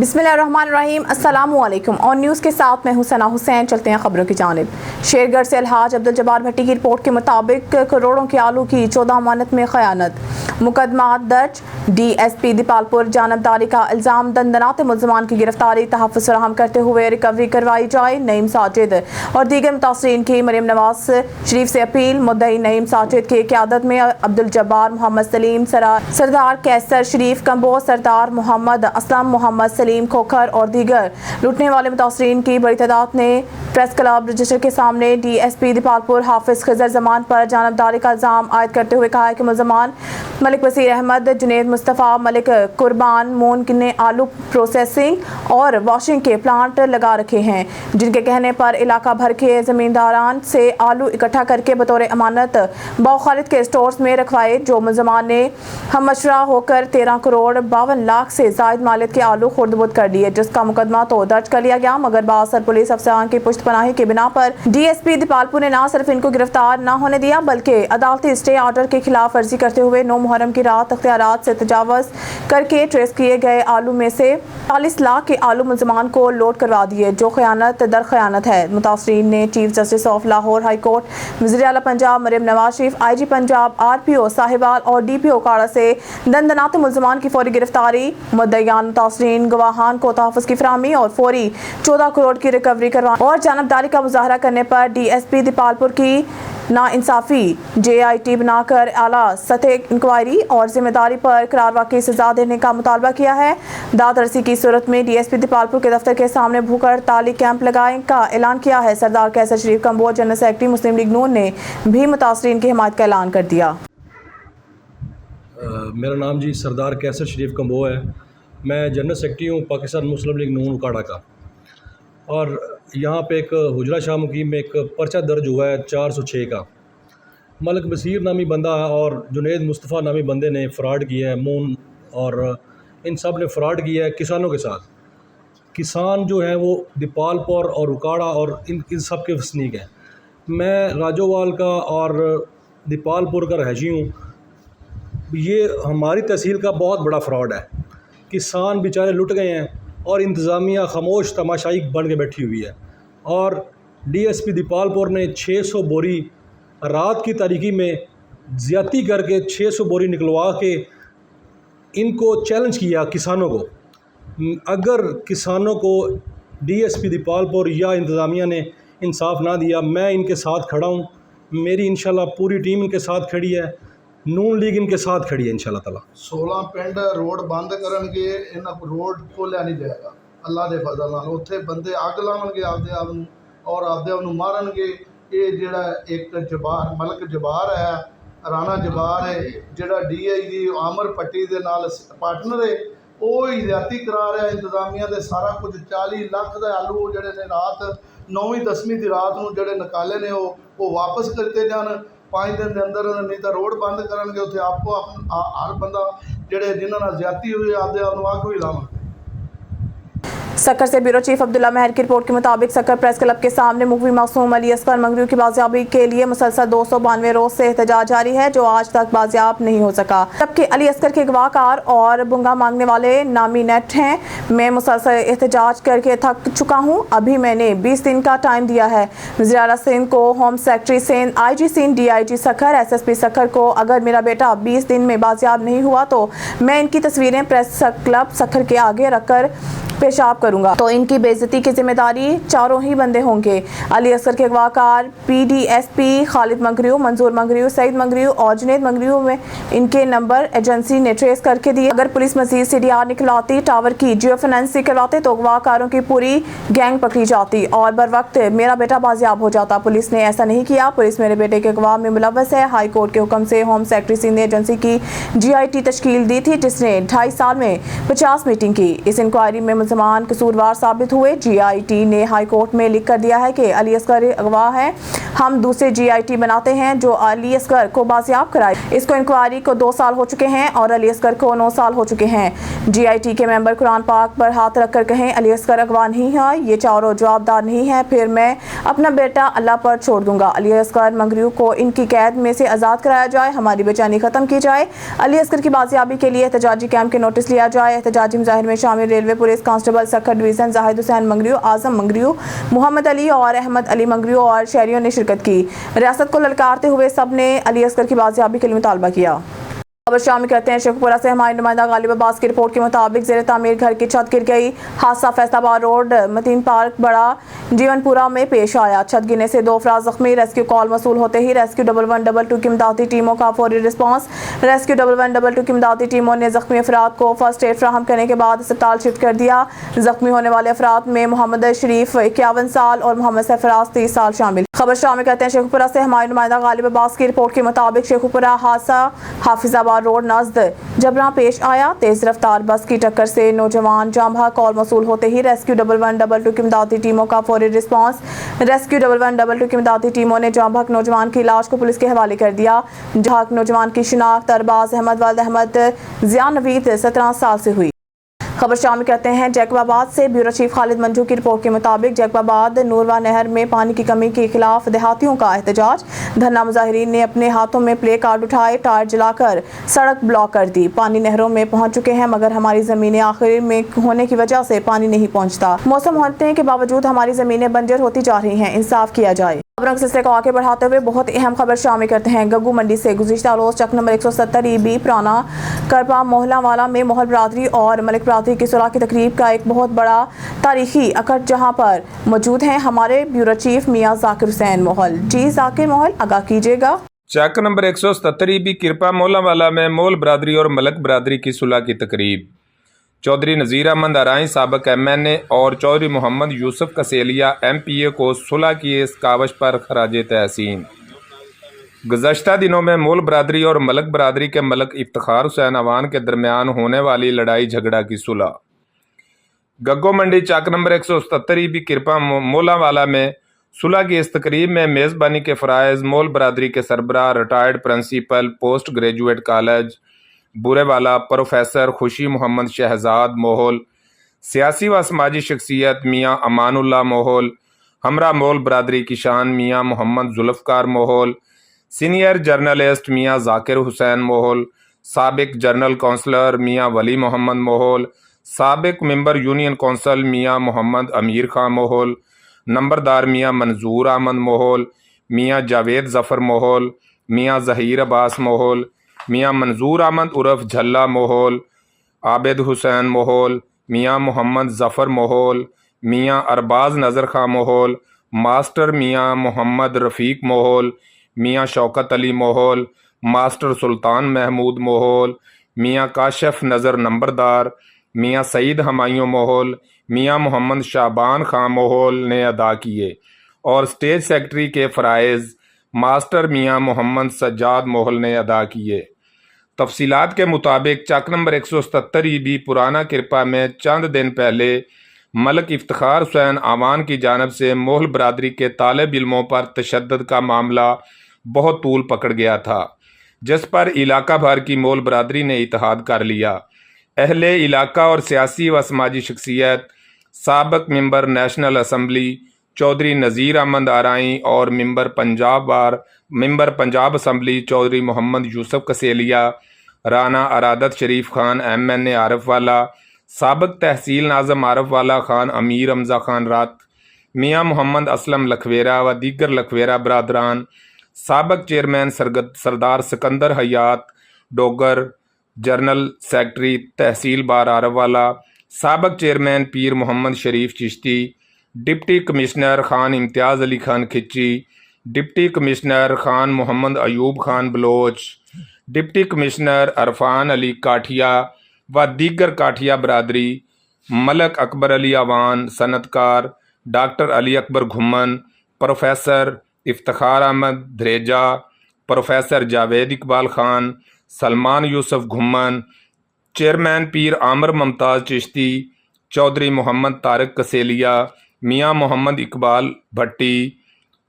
बिस्मिल्लाहिर्रहमानिर्रहीम। अस्सलाम वालेकुम। और न्यूज़ के साथ मैं हूं सना हुसैन। चलते हैं खबरों की जानिब। शेरगढ़ से अलहाज अब्दुल जब्बार भट्टी की रिपोर्ट के मुताबिक करोड़ों के आलू की 14 अमानत में खयानत, मुकदमा दर्ज। DSP दीपालपुर जानबदारी का इल्ज़ाम, दंदनाते मुल्ज़मान की गिरफ्तारी, तहफ़्फ़ुज़ फराहम करते हुए रिकवरी करवाई जाए। नईम साजिद और दीगर मुतासरीन की मरियम नवाज शरीफ से अपील। मुद्दई नईम साजिद की क़यादत में अब्दुल जब्बार, मोहम्मद सलीम, सरदार कैसर शरीफ कंबो, सरदार मोहम्मद असलम, मोहम्मद सलीम खोखर और दीगर लूटने वाले मुतासरीन की बड़ी तादाद ने प्रेस क्लब रजिस्टर के सामने DSP दीपालपुर हाफिज खिजर जमान पर जानबदारी का इल्ज़ाम आयद करते हुए कहा है कि मुल्ज़मान मलिक वसीर अहमद, जुनेद मुस्तफ़ा, मलिक कुर्बान मून ने आलू प्रोसेसिंग और वॉशिंग के प्लांट लगा रखे हैं, जिनके कहने पर इलाका भर के ज़मींदारान से आलू इकट्ठा करके बतौर अमानत बाखालिद के स्टोर्स में रखवाए। जो मुल्ज़मान ने हम मशवरा होकर 13 करोड़ 52 लाख से ज़ायद मालियत के आलू खुर्द-बुर्द कर दिए, जिसका मुकदमा तो दर्ज कर लिया गया, मगर बासर पुलिस अफसरान की पुश्तपनाही की बिना पर DSP दीपालपुर ने न सिर्फ इनको गिरफ्तार न होने दिया, बल्कि अदालती स्टे ऑर्डर के खिलाफ वर्जी करते हुए 9 मुहर्रम की रात अख्तियारात से तजावज़ करके ट्रेस किए गए आलू में से 40 लाख के आलू मुल्ज़मान को लोड करवा दिए, जो खयानत दर खयानत है। मुतासरीन ने chief justice of Lahore high court, वज़ीर आला पंजाब मरियम नवाज शरीफ, IG पंजाब, RPO साहिबाल और DPO काड़ा से दंदनाते मुल्ज़मान की फौरी गिरफ्तारी, मुद्दईयान मुतासरीन गवाहान को तहफ़्फ़ुज़ की फराहमी और फौरी 14 करोड़ की रिकवरी करवाने और जानबदारी का मुजाहरा करने पर DSP दीपालपुर की नाइंसाफ़ी JIT बनाकर आला सतह इंक्वायरी और जिम्मेदारी पर करार वाकई सजा देने का मुतालबा किया है। दाद रसी की सूरत में DSP दीपालपुर के दफ्तर के सामने भूख हड़ताली कैंप लगाने का ऐलान किया है। सरदार कैसर शरीफ कंबोज जनरल सेक्रेटरी मुस्लिम लीग नून ने भी मुतासरीन की हिमायत का ऐलान कर दिया। मेरा नाम जी सरदार कैसर शरीफ कंबो है। मैं जनरल सेक्रेटरी हूँ पाकिस्तान मुस्लिम लीग नून उकाड़ा का। और यहाँ पे एक हुजरा शाह मुकीम में एक पर्चा दर्ज हुआ है 406 का। मलिक वसीर नामी बंदा और जुनेद मुस्तफ़ा नामी बंदे ने फ़्रॉड किया है, मून और इन सब ने फ़्रॉड किया है किसानों के साथ। किसान जो हैं वो दीपालपुर और उकाड़ा और इन सब के वसनीक हैं। मैं राजोवाल का और दीपालपुर का रहायशी हूँ। ये हमारी तहसील का बहुत बड़ा फ़्रॉड है। किसान बेचारे लुट गए हैं और इंतज़ामिया खामोश तमाशाई बन के बैठी हुई है। और DSP दीपालपुर ने 600 बोरी रात की तारीकी में ज़्यादती करके 600 बोरी निकलवा के इनको चैलेंज किया किसानों को। अगर किसानों को DSP दीपालपुर या इंतज़ामिया ने इंसाफ ना दिया, मैं इनके साथ खड़ा हूँ। मेरी इंशाल्लाह पूरी टीम इनके साथ खड़ी है, नून लीग इनके साथ खड़ी है इंशाल्लाह ताला। 16 पिंड रोड बंद करनगे, इन्हां को रोड खोलिया नहीं जाएगा। अल्लाह दे फजल नाल उत्थे बंदे अग लावणगे आपदे आप नूं और आपदे आप नूं मारनगे। ये जिहड़ा एक जबार मलिक जबार है, राणा जबार है, जिहड़ा DIG आमर पट्टी दे नाल पार्टनर है, वो ही ज़्यादती करा रहा है इंतजामिया दे सारा कुछ। 40 लाख दे आलू जिहड़े ने रात 9वीं 10वीं दी रात नूं जिहड़े निकाले ने वो वापस करते जान 5 दिन के अंदर, नहीं तो रोड बंद करनगे। उत्थे आपको हर बंदा जिहड़े जिन्हां नाल ज़्यादती हुई आपदे आप नूं अग भी लावणगे। सक्कर से ब्यूरो चीफ अब्दुल्ला महर की रिपोर्ट के मुताबिक सक्कर प्रेस क्लब के सामने मुख्वी मासूम अली असगर मंगरू की बाजियाबी के लिए मुसलसल 292 रोज से एहतजाज जारी है, जो आज तक बाजियाब नहीं हो सका। जबकि अली असगर के गवाहकार और बुंगा मांगने वाले नामिनेट हैं। मैं मुसलसल एहतजाज करके थक चुका हूँ। अभी मैंने 20 दिन का टाइम दिया है। वज़ीर आला सिंध को, home secretary Sindh, IG Sindh, DIG Sukkur, SSP Sukkur को अगर मेरा बेटा 20 दिन में बाजियाब नहीं हुआ तो मैं इनकी तस्वीरें प्रेस क्लब सक्कर के आगे रखकर पेशाब करूंगा, तो इनकी बेइज्जती की जिम्मेदारी चारों ही बंदे होंगे। अली असगर के गवाहकार PDSP खालिद मंगरू, मंजूर मंगरू, सईद मंगरू और जुनेद मंगरू में इनके नंबर एजेंसी ने ट्रेस करके दिए। अगर पुलिस मजीद CDR निकलवाती, टावर की जियो फाइनेंसिंग करवाते तो गवाहकारों की पूरी गैंग पकड़ी जाती और बर वक्त मेरा बेटा बाजियाब हो जाता। पुलिस ने ऐसा नहीं किया। पुलिस मेरे बेटे के गवाह में मुलव्वस है। हाई कोर्ट के हुक्म से होम सेक्रेटरी सिंध ने एजेंसी की GIT तश्कील दी थी, जिसने 2.5 साल में 50 मीटिंग की। इस इंक्वायरी में मुल्ज़मान कसूरवार साबित हुए। GIT ने हाई कोर्ट में लिख कर दिया है कि अली असगर अगवा है, हम दूसरे GIT बनाते हैं जो अली असगर को बाजियाब कराए। इसको इंक्वायरी को 2 साल हो चुके हैं और अली असगर को 9 साल हो चुके हैं। GIT के मेंबर कुरान पाक पर हाथ रखकर कहें अली असगर अगवा नहीं है, ये चारों जवाबदार नहीं है, फिर मैं अपना बेटा अल्लाह पर छोड़ दूंगा। अली असगर मंगरू को इनकी कैद में से आज़ाद कराया जाए, हमारी बेचैनी खत्म की जाए। अली असगर की बाजियाबी के लिए एहतजाजी कैंप के नोटिस लिया जाए। एहतजाजी मुजाहिर में शामिल railway police constable Sukkur division Zahid Hussain Mangrio, Azam Mangrio, Muhammad Ali और अहमद अली मंगरियो और शहरियों ने शिरकत की। रियासत को ललकारते हुए सब ने अली असगर की बाजियाबी के लिए मुतालबा किया। खबर शामिल करते हैं शेखपुरा से। हमारे नुमाइंदा गालिब अब्बास की रिपोर्ट के मुताबिक जेर तामीर घर की छत गिर गई। हादसा फैसलाबाद रोड मतीन पार्क बड़ा जीवनपुरा में पेश आया। छत गिरने से 2 अफराद जख्मी। रेस्क्यू कॉल मसूल होते ही रेस्क्यू 1122 की इमदादी टीमों का फौरी रिस्पांस। रेस्क्यू 1122 की इमदादी टीमों ने जख्मी अफराद को फर्स्ट एड फ्राहम करने के बाद अस्पताल शिफ्ट कर दिया। जख्मी होने वाले अफराद में मोहम्मद शरीफ 51 साल और मोहम्मद सरफराज 30 साल शामिल। खबर शामिल करते हैं शेखपुरा से। हमारे नुमाइंदा गालिब अब्बास की रिपोर्ट के मुताबिक शेखपुरा हादसा हाफिजाबाद रोड नज़द जबरा पेश आया। तेज रफ्तार बस की टक्कर से नौजवान जाम बहक। कॉल मसूल होते ही रेस्क्यू 1122 की इमदादी टीमों का फौरी रिस्पांस। रेस्क्यू 1122 की इमदादी टीमों ने जाम बहक नौजवान की लाश को पुलिस के हवाले कर दिया। जहां नौजवान की शिनाख्त अरबाज अहमद वल्द अहमद जिया नवीद 17 साल से हुई। खबर शामिल करते हैं जैकबाबाद से। ब्यूरो चीफ खालिद मंजू की रिपोर्ट के मुताबिक जैकबाबाद नूरवा नहर में पानी की कमी के खिलाफ देहातियों का एहतजाज। धरना मुजाहिरीन ने अपने हाथों में प्ले कार्ड उठाए, टायर जलाकर सड़क ब्लॉक कर दी। पानी नहरों में पहुंच चुके हैं मगर हमारी जमीनें आखिर में होने की वजह से पानी नहीं पहुंचता। मौसम होने के बावजूद हमारी जमीनें बंजर होती जा रही हैं, इंसाफ किया जाए। खबरों के सिलसिले को आगे बढ़ाते हुए बहुत अहम खबर शामिल करते हैं गग्गू मंडी से। गुज़िश्ता रोज चक नंबर 170 EB पुराना करपा मोहल्ला वाला में मोहल बरादरी और मलिक बरादरी की सुलह की तकरीब का एक बहुत बड़ा तारीखी अकद जहां पर मौजूद हैं हमारे ब्यूरो चीफ मियां जाकिर हुसैन मोहल। जी जाकिर मोहल, आगाह कीजिएगा। चक नंबर 177 EB किरपा मोहल्ला वाला में मोल बरादरी और मलक बरादरी की सुलह की तकरीब। चौधरी नज़ीर अहमद आराई साबिक MNA और चौधरी मोहम्मद यूसुफ कसेलिया MPA को सुलह की इस कावश पर खराज तहसीन। गुज़श्ता दिनों में मोल बरादरी और मलक बरादरी के मलक इफ्तिखार हुसैन अवान के दरमियान होने वाली लड़ाई झगड़ा की सुलह। गग्गो मंडी चक नंबर 177 EB किरपा मोहल्ला वाला में सुलह की इस तकरीब में मेज़बानी के फ़राइज़ मोल बरादरी के सरबराह retired principal post graduate college Burewala professor Khushi Muhammad Shahzad मोहल, सियासी व समाजी शख्सियत मियाँ अमानुल्लाह मोहल, हमरा मोल बरादरी की शान मियाँ मोहम्मद जुल्फ़कार मोहल, सीनियर जर्नलिस्ट मियाँ जाकिर हुसैन मोहल, साबिक जनरल कौंसलर मियाँ वली मोहम्मद मोहल, साबिक मेंबर यूनियन कौंसिल मियाँ मोहम्मद अमीर खां मोहल, नंबरदार मियाँ मंजूर अहमद मोहल, मियाँ जावेद ज़फ़र मोहल, मियाँ ज़हीर अब्बास मोहल, मियाँ मंजूर अहमद उर्फ झल्ला मोहल, आबिद हुसैन मोहल, मियाँ मोहम्मद ज़फ़र मोहल, मियाँ अरबाज नज़र खां मोहल, मास्टर मियाँ मोहम्मद रफ़ीक मोहल, मियाँ शौकत अली मोहल, मास्टर सुल्तान महमूद मोहल, मियाँ काशफ नज़र नंबरदार, मियाँ सईद हमायूं मोहल, मियाँ मोहम्मद शाबान खां मोहल ने अदा किए और स्टेज सेक्रेटरी के फ़राइज़ मास्टर मियाँ मोहम्मद सज्जाद मोहल ने अदा किए। तफसीलात के मुताबिक चक नंबर 177 EB पुराना किरपा में चंद दिन पहले मलक इफ्तिखार हुसैन आवान की जानब से मोहल बरादरी के तालिब इल्मों पर तशद्दुद का मामला बहुत तूल पकड़ गया था, जिस पर इलाका भर की मोहल बरादरी ने इत्तेहाद कर लिया। अहले इलाका और सियासी व समाजी शख्सियत साबिक मेंबर नेशनल असम्बली चौधरी नज़ीर अहमद आराई और मेंबर पंजाब असम्बली चौधरी मोहम्मद यूसुफ कसेलिया, राना अरादत शरीफ खान MNA आरफ वाला, साबिक तहसील नाज़म आरफ वाला खान अमीर हमजा खान रात, मियाँ मोहम्मद असलम लखवेरा व दीगर लखवेरा बरादरान, साबिक chairman Sardar Sikandar Hayat Dogar, general secretary tehsil bar Arifwala, साबिक chairman Pir Muhammad Sharif Chishti, deputy commissioner Khan Imtiaz Ali Khan Khichi, deputy commissioner Khan Muhammad Ayub Khan Baloch, deputy commissioner Irfan Ali Kathia व दीगर काठिया बरादरी, मलक अकबर अली अवान सनतकार, doctor Ali Akbar Ghuman, professor Iftikhar Ahmed Dhareja, professor Javed Iqbal Khan, Salman Yousuf Ghuman, chairman पीर आमर मुमताज़ चिश्ती, चौधरी मोहम्मद तारिक कसेलिया, मियाँ मोहम्मद इकबाल भट्टी,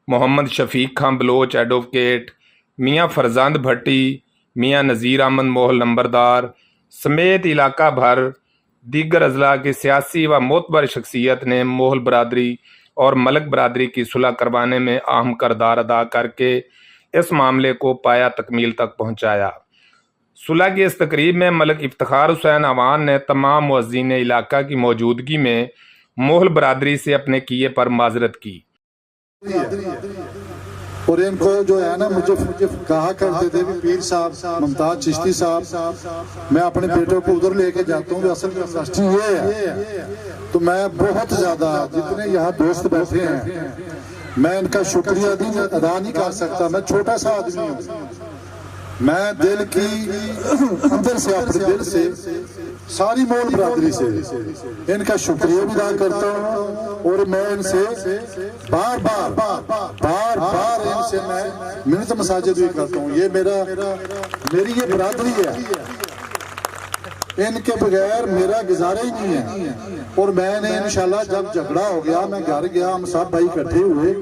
मोहम्मद शफीक खां बलोच एडवोकेट, मियाँ फरजंद भट्टी, मियाँ नज़ीर अहमद मोहल नंबरदार समेत इलाका भर दीगर अजला की सियासी व मोतबर शख्सियत ने मोहल बरादरी और मलक बरादरी की सुलह करवाने में अहम किरदार अदा करके इस मामले को पाया तकमील तक पहुँचाया। सुलह की इस तकरीब में मलिक इफ्तिखार हुसैन अवान ने तमाम मुअज्जिन इलाका की मौजूदगी में मोहल बरादरी से अपने किए पर माजरत की। और इनको जो है ना, मुझे कहा करते थे भी पीर साहब, मुमताज चिश्ती साहब, मैं अपने बेटों को उधर लेके जाता हूँ, असल में इंडस्ट्री ये है। तो मैं बहुत ज़्यादा, जितने यहाँ दोस्त बैठे हैं, मैं इनका शुक्रिया अदा नहीं कर सकता। मैं छोटा सा आदमी हूँ, मैं दिल की अंदर से, अपने दिल से, सारी मोल बरादरी से इनका शुक्रिया भी अदा करता हूँ। और मैं इनसे बार बार इनसे मैं मिन्नत मसाजिद भी करता हूँ। ये मेरी ये बरादरी है, इनके बगैर मेरा गुजारा ही नहीं है। और मैंने इंशाल्लाह जब झगड़ा हो गया, मैं घर गया, हम सब भाई इकट्ठे हुए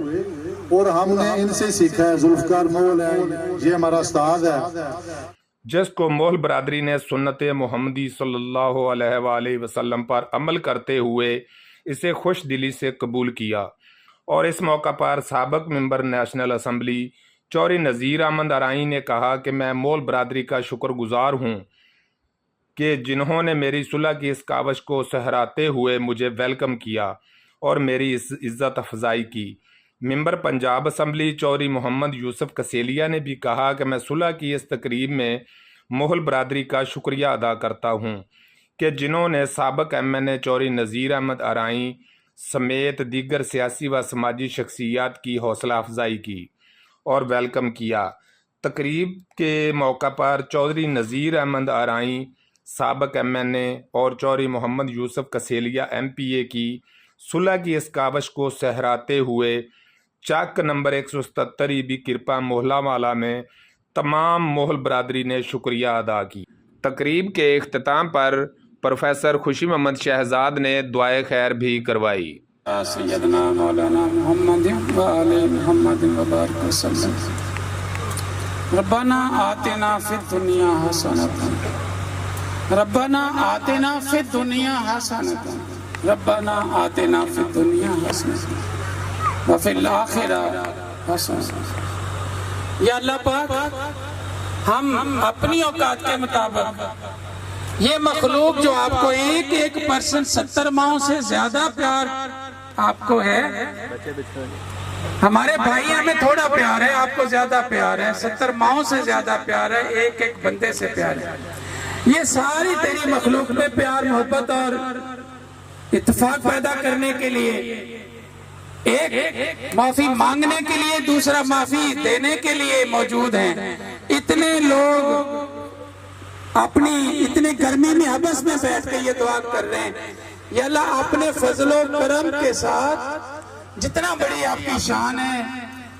और हमने इनसे सीखा है। जुल्फकार मोल है, ये हमारा उस्ताद है, जिसको मोहल बरादरी ने सुन्नत मोहम्मदी सल्लल्लाहु अलैहि वसल्लम पर अमल करते हुए इसे खुश दिली से कबूल किया। और इस मौका पर साबिक मेंबर नेशनल असम्बली चौधरी नज़ीर अहमद अराई ने कहा कि मैं मोहल बरादरी का शुक्रगुजार हूँ कि जिन्होंने मेरी सुलह की इस कावश को सहराते हुए मुझे वेलकम किया और मेरी इज़्ज़त अफजाई की। मेंबर पंजाब असम्बली चौधरी मोहम्मद यूसुफ कसेलिया ने भी कहा कि मैं सुलह की इस तकरीब में मोहल बरादरी का शुक्रिया अदा करता हूँ कि जिन्होंने साबिक MNA चौधरी नज़ीर अहमद अराई समेत दीगर सियासी व समाजी शख्सियात की हौसला अफजाई की और वेलकम किया। तकरीब के मौका पर चौधरी नज़ीर अहमद अराई, साबिक MNA और चौधरी मोहम्मद यूसुफ कसेलिया MPA की सुलह की इस कावश को सहराते हुए चक नंबर 177 ईबी किरपा मोहलावाला में तमाम मोहल बरादरी ने शुक्रिया अदा की। तकरीब के इख्तिताम पर प्रोफेसर खुशी मोहम्मद शहजाद ने दुआए खैर भी करवाई। सैयदना मौलाना मुहम्मद व आले मुहम्मद व बारिक वसल्लम। रब्बना आतिना फिद दुनिया हसनतन, रब्बना आतिना फिद दुनिया हसनतन, रब्बना आतिना फिद दुनिया हसनतन व फिल आखिरह हसनतन। या अल्लाह पाक, हम अपनी औकात के मुताबिक ये मखलूक जो आपको एक परसेंट 70 माहों से ज्यादा प्यार आपको है, हमारे भाई हमें थोड़ा प्यार है, आपको ज्यादा प्यार है, 70 माहों से ज्यादा प्यार है, एक बंदे से प्यार है। ये सारी तेरी मखलूक में प्यार, मोहब्बत और इत्तेफाक पैदा करने के लिए, एक माफी मांगने के लिए, दूसरा माफी देने के लिए मौजूद हैं। इतने लोग अपनी इतनी गर्मी में हबस में बैठ के ये दुआ कर रहे हैं। या अल्लाह अपने फजलो करम के साथ जितना बड़ी आपकी शान है,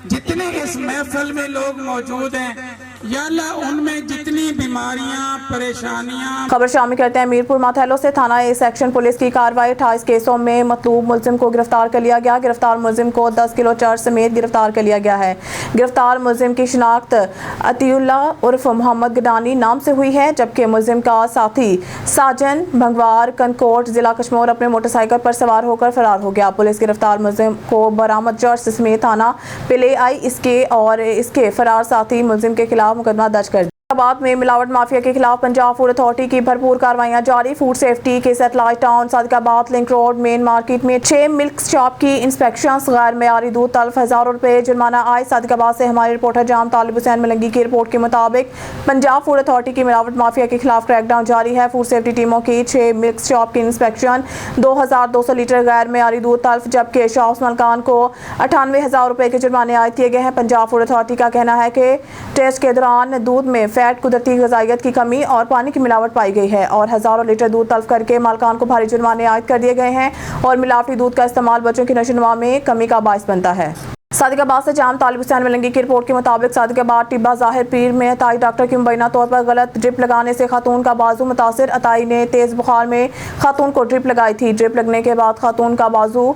जितने इस महफिल में लोग मौजूद हैं, या अल्लाह उनमें जितनी बीमारियां, परेशानियां। खबर शामिल करते हैं मीरपुर माथैलो से। थाना ए सेक्शन पुलिस की कार्रवाई, 28 केसों में मतलूब मुलजिम को गिरफ्तार कर लिया गया। गिरफ्तार मुलजिम को 10 किलो चर्च समेत गिरफ्तार कर लिया गया है। गिरफ्तार मुलजिम की शिनाख्त अतीउल्ला उर्फ मोहम्मद गडानी नाम से हुई है, जबकि मुलजिम का साथी साजन भंगवार कनकोट जिला कश्मीर अपने मोटरसाइकिल पर सवार होकर फरार हो गया। पुलिस गिरफ्तार मुलजिम को बरामद चर्च समेत थाना पे ले आई। इसके फरार साथी मुलजिम के खिलाफ मुकदमा दर्ज कर बाद में मिलावट माफिया के खिलाफ पंजाब फूड अथॉरिटी की भरपूर कार्रवाइयां जारी। फूड सेफ्टी के satellite town Sadiqabad link road main market में 6 मिल्क शॉप की इंस्पेक्शन, गैर मेयारी दूध तल्फ, हज़ारों रुपए जुर्माना आए। सादिकाबाद से हमारे रिपोर्टर जाम तालिब हुसैन मलंगी की रिपोर्ट के मुताबिक पंजाब फूड अथॉरिटी की मिलावट माफिया के खिलाफ क्रैकडाउन जारी है। फूड सेफ्टी टीमों की 6 मिल्क शॉप की इंस्पेक्शन, 2200 लीटर गैर मेयारी दूध तल्फ, जबकि शॉप मालकान को 98,000 रुपए के जुर्माने आयद किए गए हैं। पंजाब फूड अथॉरिटी का कहना है कि टेस्ट के दौरान दूध में फैट, कुदरती ग़िज़ाइयत की कमी और पानी की मिलावट पाई गई है और हज़ारों लीटर दूध तल्फ करके मालकान को भारी जुर्माने आयद कर दिए गए हैं और मिलावटी दूध का इस्तेमाल बच्चों की नशोनुमा में कमी का बायस बनता है। सादिकाबाद से जाम तालिब हुसैन मलंगी की रिपोर्ट के मुताबिक सादिकाबाद टिब्बा ज़ाहिर पीर में अताई डॉक्टर की मुबैना तौर पर गलत ड्रिप लगाने से खातून का बाजू मुतासिर। अताई ने तेज़ बुखार में खातून को ड्रिप लगाई थी। ड्रिप लगने के बाद खातून का बाजू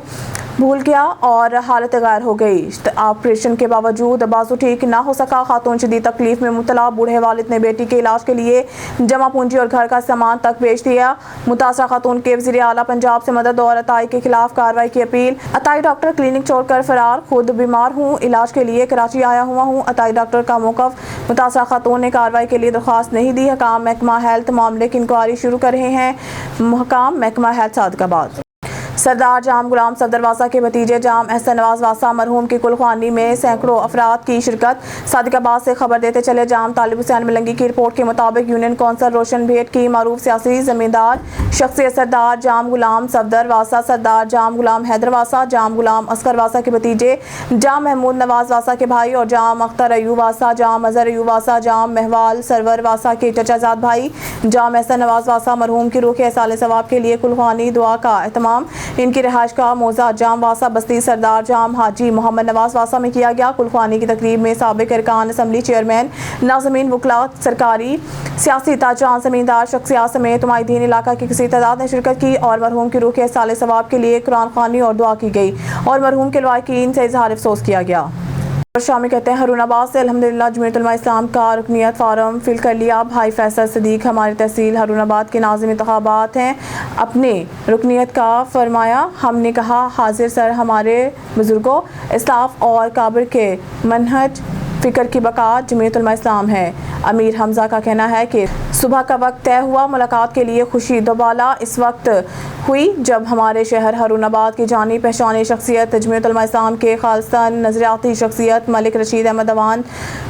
بھول گیا اور حالت غیر ہو گئی۔ آپریشن کے باوجود بازو ٹھیک نہ ہو سکا۔ خاتون شدید تکلیف میں مبتلا، بوڑھے والد نے بیٹی کے علاج کے لیے جمع پونجی اور گھر کا سامان تک بیچ دیا۔ متاثرہ خاتون کے وزیر اعلیٰ پنجاب سے مدد اور عطائی کے خلاف کارروائی کی اپیل۔ عطائی ڈاکٹر کلینک چھوڑ کر فرار، خود بیمار ہوں، علاج کے لیے کراچی آیا ہوا ہوں۔ عطائی ڈاکٹر کا موقف، متاثرہ خاتون نے کارروائی کے لیے درخواست نہیں دی۔ حکام محکمہ ہیلتھ معاملے کی انکوائری شروع کر رہے ہیں۔ حکام محکمہ ہیلتھ صادق آباد۔ سردار جام غلام صفدر واسا کے بھتیجے جام احسن نواز واسا مرحوم کی کلخوانی میں سینکڑوں افراد کی شرکت۔ صادق آباد سے خبر دیتے چلے جام طالب حسین ملنگی کی رپورٹ کے مطابق یونین کونسل روشن بھیٹ کی معروف سیاسی زمیندار شخصیت سردار جام غلام صفدر واسا، سردار جام غلام حیدر واسا، جام غلام اصغر واسا کے بھتیجے جام محمود نواز واسا کے بھائی اور جام اختر ایوب واسا، جام اظہر ایوب واسا، جام مہوال سرور واسا کے چچا زاد بھائی جام احسن نواز واسا مرحوم کی روح کے ایصال ثواب کے لیے کلخوانی دعا کا اہتمام۔ ان کی رہائش کا موضع جام واسا بستی سردار جام حاجی محمد نواز واسا میں کیا گیا۔ کلخوانی کی تقریب میں سابق ارکان اسمبلی، چیئرمین، ناظمین، وکلاء، سرکاری سیاسی تاجران، زمیندار شخصیات سمیت نمائندین علاقہ کی کثیر تعداد نے شرکت کی اور مرحوم کی روح کے ایصال ثواب کے لیے قرآن خوانی اور دعا کی گئی اور مرحوم کے لواحقین سے اظہار افسوس کیا گیا۔ شامی کہتے ہیں ہارون آباد سے الحمدللہ جمعیت علماء اسلام کا رکنیت فارم فل کر لیا۔ بھائی فیصل صدیق ہماری تحصیل ہارون آباد کے ناظم انتخابات ہیں، اپنے رکنیت کا فرمایا۔ ہم نے کہا حاضر سر ہمارے بزرگوں اسلاف اور کابر کے منہج فکر کی بقا جمعیت علماء اسلام ہے۔ امیر حمزہ کا کہنا ہے کہ صبح کا وقت طے ہوا، ملاقات کے لیے خوشی دوبالا اس وقت ہوئی جب ہمارے شہر ہارون آباد کی جانی پہچانی شخصیت جمعیت علماء اسلام کے خالصتاً نظریاتی شخصیت ملک رشید احمد اوان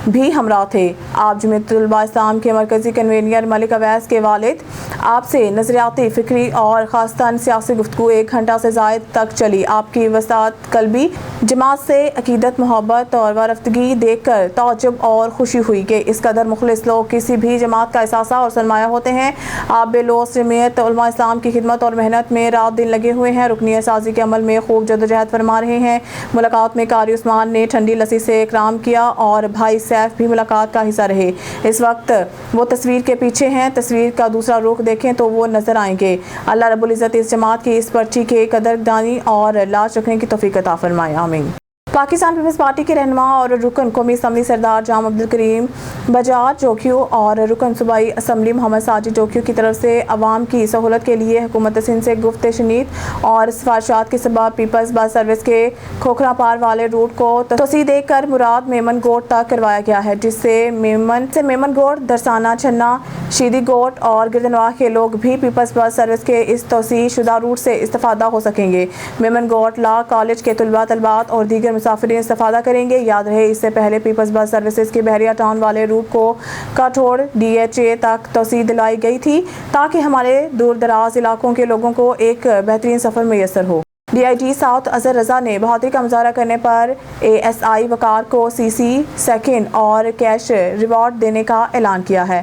بھی ہمراہ تھے۔ آپ جمعیت علماء اسلام کے مرکزی کنوینر ملک اویس کے والد، آپ سے نظریاتی، فکری اور خاصتاً سیاسی گفتگو 1 گھنٹہ سے زائد تک چلی۔ آپ کی وسعت قلبی جماعت سے عقیدت، محبت اور وارفتگی دیکھ کر تعجب اور خوشی ہوئی کہ اس قدر مخلص لوگ کسی بھی جماعت کا اثاثہ اور سرمایہ ہوتے ہیں۔ آپ بے لوث جمعیت علماء اسلام کی خدمت اور محنت میں رات دن لگے ہوئے ہیں، رکنیت سازی کے عمل میں خوب جدوجہد فرما رہے ہیں۔ ملاقات میں قاری عثمان نے ٹھنڈی لسی سے اکرام کیا اور بھائی سیف بھی ملاقات کا حصہ رہے۔ اس وقت وہ تصویر کے پیچھے ہیں، تصویر کا دوسرا رخ دیکھیں تو وہ نظر آئیں گے۔ اللہ رب العزت اس جماعت کی اس پرچی کے قدر دانی اور لاج رکھنے کی توفیق عطا فرمائے، آمین۔ پاکستان پیپلز پارٹی کے رہنما اور رکن قومی اسمبلی سردار جام عبدالکریم بجاج جوکیو اور رکن صوبائی اسمبلی محمد ساجد جوکیو کی طرف سے عوام کی سہولت کے لیے حکومت سندھ سے گفت شنید اور سفارشات کے سبب پیپلز بس سروس کے کھوکھرا پار والے روٹ کو توسیع دے کر مراد میمن گوٹ تک کروایا گیا ہے، جس سے میمن گوٹ، درسانہ، چھنا، شیدی گوٹ اور گردنواہ کے لوگ بھی پیپلز بس سروس کے اس توسیع شدہ روٹ سے استفادہ ہو سکیں گے۔ میمن گوٹ لا کالج کے طلباء، طالبات اور دیگر مسافرین استفادہ کریں گے۔ یاد رہے اس سے پہلے پیپلز بس سروسز کے بحریہ ٹاؤن والے روٹ کو کاٹھوڑ DHA تک توسیع دلائی گئی تھی تاکہ ہمارے دور دراز علاقوں کے لوگوں کو ایک بہترین سفر میسر ہو۔ DIG ساؤتھ اظہر رضا نے بہادری کا مظاہرہ کرنے پر ASI وقار کو CC سیکنڈ اور کیش ریوارڈ دینے کا اعلان کیا ہے۔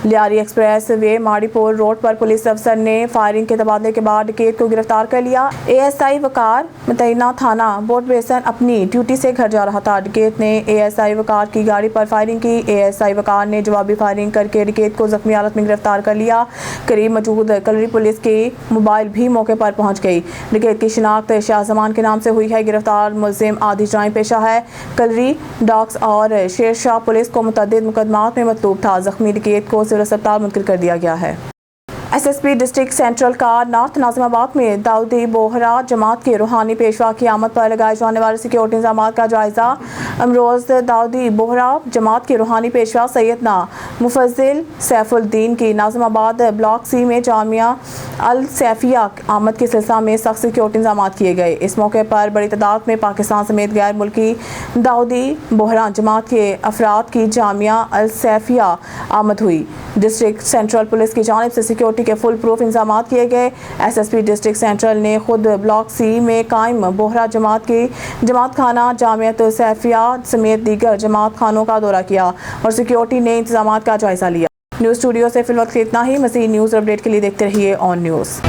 لیاری ایکسپریس وے ماڑی پور روڈ پر پولیس افسر نے فائرنگ کے تبادلے کے بعد ڈکیت کو گرفتار کر لیا۔ ASI وقار متعینہ تھانہ بورڈ بیسن اپنی ڈیوٹی سے گھر جا رہا تھا۔ ڈکیت نے ASI وقار کی گاڑی پر فائرنگ کی۔ ASI وقار نے جوابی فائرنگ کر کے ڈکیت کو زخمی حالت میں گرفتار کر لیا۔ قریب موجود کلری پولیس کی موبائل بھی موقع پر پہنچ گئی۔ ڈکیت کی شناخت شاہ زمان کے نام سے ہوئی ہے۔ گرفتار ملزم آدھی جرائم پیشہ ہے۔ کلری، ڈاکس اور شیر شاہ پولیس کو متعدد مقدمات میں مطلوب تھا۔ زخمی ڈکیت کو سول اسپتال منتقل کر دیا گیا ہے۔ SSP ڈسٹرکٹ سینٹرل کا نارتھ ناظم آباد میں داؤدی بوہرا جماعت کے روحانی پیشوا کی آمد پر لگائے جانے والے سیکورٹی انتظامات کا جائزہ۔ امروز داؤدی بوہرا جماعت کے روحانی پیشوا سیدنا مفضل سیف الدین کی ناظم آباد بلاک C میں جامعہ السیفیہ آمد کے سلسلہ میں سخت سیکورٹی انتظامات کیے گئے۔ اس موقع پر بڑی تعداد میں پاکستان سمیت غیر ملکی داؤدی بوہرا جماعت کے افراد کی جامعہ السیفیہ آمد ہوئی۔ ڈسٹرکٹ سینٹرل پولیس کی جانب سے سیکورٹی کے فل پروف انتظامات کیے گئے۔ SSP ڈسٹرکٹ سینٹرل نے خود بلاک C میں قائم بوہرا جماعت کی جماعت خانہ جامعۃ السیفیہ سمیت دیگر جماعت خانوں کا دورہ کیا اور سیکورٹی نے انتظامات کا جائزہ لیا۔ نیوز اسٹوڈیو سے فی الوقت اتنا ہی۔ مزید نیوز اپڈیٹ کے لیے دیکھتے رہیے آن نیوز۔